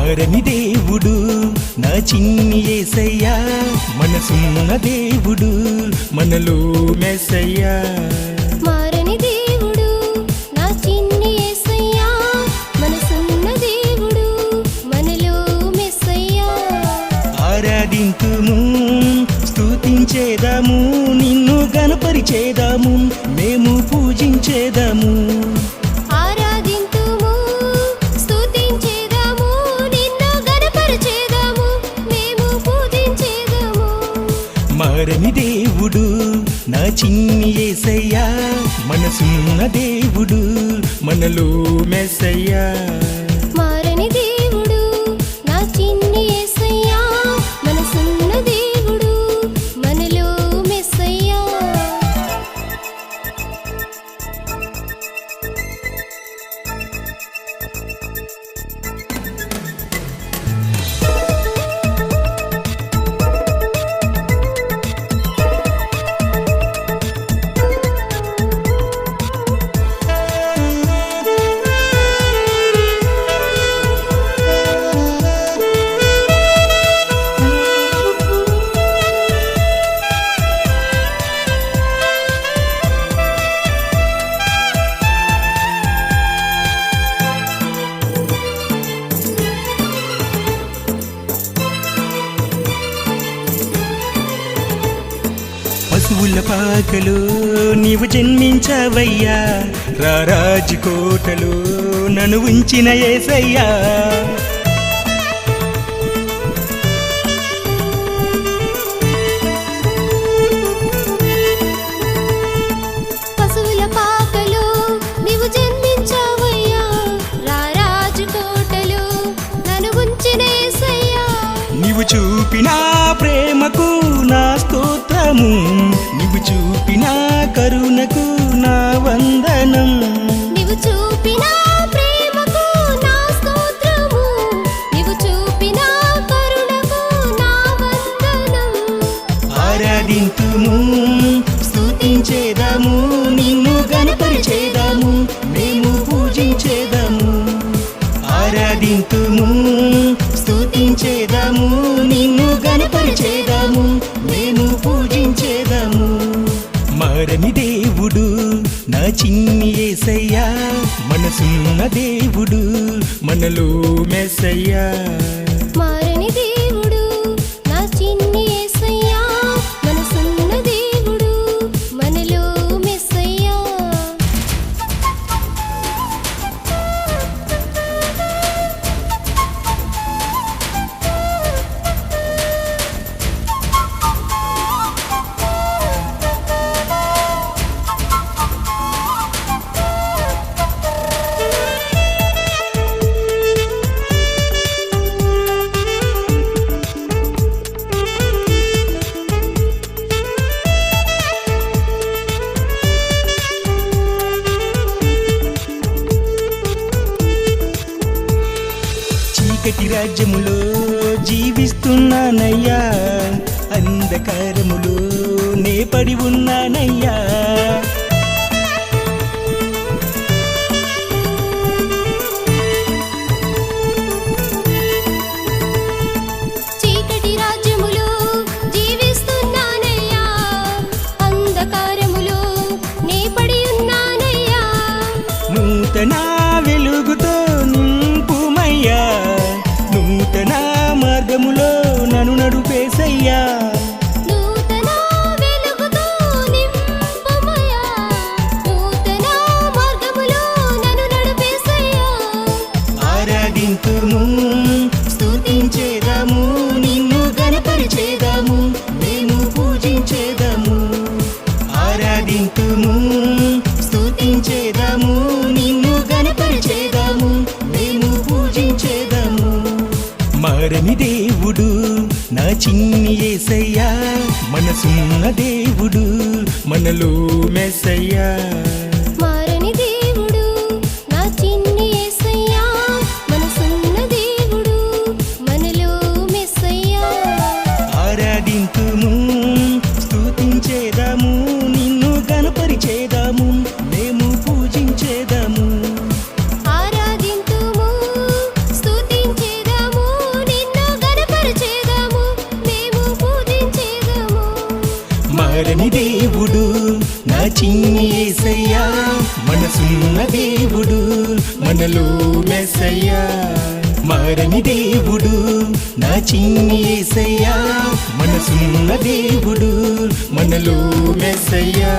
మారని దేవుడు నా చిన్ని యేసయ్యా, మనసున్న దేవుడు మనలో మెస్సయ్యా. మారని దేవుడు నా చిన్ని యేసయ్యా, మనసున్న దేవుడు మనలో మెస్సయ్యా. ఆరాధింతుము, స్తుతించేదాము, నిన్ను గణపరిచేదాము, మేము పూజించేదాము. ఆరాధింతుము, స్తుతించేదాము, నిన్ను గణపరిచేదాము, మేము పూజించేదాము. మారని దేవుడు నా చిన్ని యేసయ్యా, మనసున్న దేవుడు మనలో మెస్సయ్యా. మారని దేవుడు నా చిన్ని యేసయ్యా, మనసున్న దేవుడు మనలో మెస్సయ్యా. పశువుల పాకలో నీవు జన్మించావయ్యా, రారాజు కోటలో నన్ను ఉంచిన యేసయ్యా. పశువుల పాకలో నీవు జన్మించావయ్యా, రారాజు కోటలో నన్ను ఉంచిన యేసయ్యా. నీవు చూపిన ప్రేమకు నా స్తోత్రము, నీవు చూపిన కరుణకు నా వందనం. నీవు చూపిన ప్రేమకు నా స్తోత్రము, నీవు చూపిన కరుణకు నా వందనం. ఆరాధింతుము, స్తుతించేదాము, నిన్ను గణపరిచేదాము, మేము పూజించేదాము. ఆరాధింతుము, స్తుతించేదాము, నిన్ను గణపరిచేదాము, మేము పూజించేదాము. మారని దేవుడు నా చిన్ని యేసయ్యా, మనసున్న దేవుడు మనలో మెస్సయ్యా. మారని దేవుడు నా చిన్ని యేసయ్యా, మనసున్న దేవుడు మనలో మెస్సయ్యా. చీకటి రాజ్యములో జీవిస్తున్నానయ్యా, అంధకారములో నే పడి ఉన్నానయ్యా. చీకటి రాజ్యములో జీవిస్తున్నానయ్యా, అంధకారములో నే పడి ఉన్నానయ్యా. నూతన వెలుగుతో నింపుమయ్యా, నూతన మార్గములో నన్ను నడుపేసయ్యా. నూతన వెలుగుతో నింపుమయ్యా, నూతన మార్గములో నన్ను నడిపేసయ్యా. ఆరాధింతుము, స్తుతించేదాము, నిన్ను గణపరిచేదాము, మేము పూజించేదాము. ఆరాధింతుము, స్తుతించేదాము, నిన్ను గణపరిచేదాము, మేము పూజించేదాము. మారని దేవుడు నా చిన్ని యేసయ్యా, మనసున్న దేవుడు మనలో మెస్సయ్యా. మారని దేవుడు నా చిన్ని యేసయ్యా, మనసున్న దేవుడు మనలో మెస్సయ్యా. ఆరాధింతుము, స్తుతించేదాము, నిన్ను గణపరిచేదాము, మేము పూజించేదాము. ఆరాధింతుము, స్తుతించేదాము, మారని దేవుడు నా చిన్ని యేసయ్యా మనసున్న దేవుడు మనలో మెస్సయ్యా మారని దేవుడు నా చిన్ని యేసయ్యా మనసున్న దేవుడు మనలో మెస్సయ్యా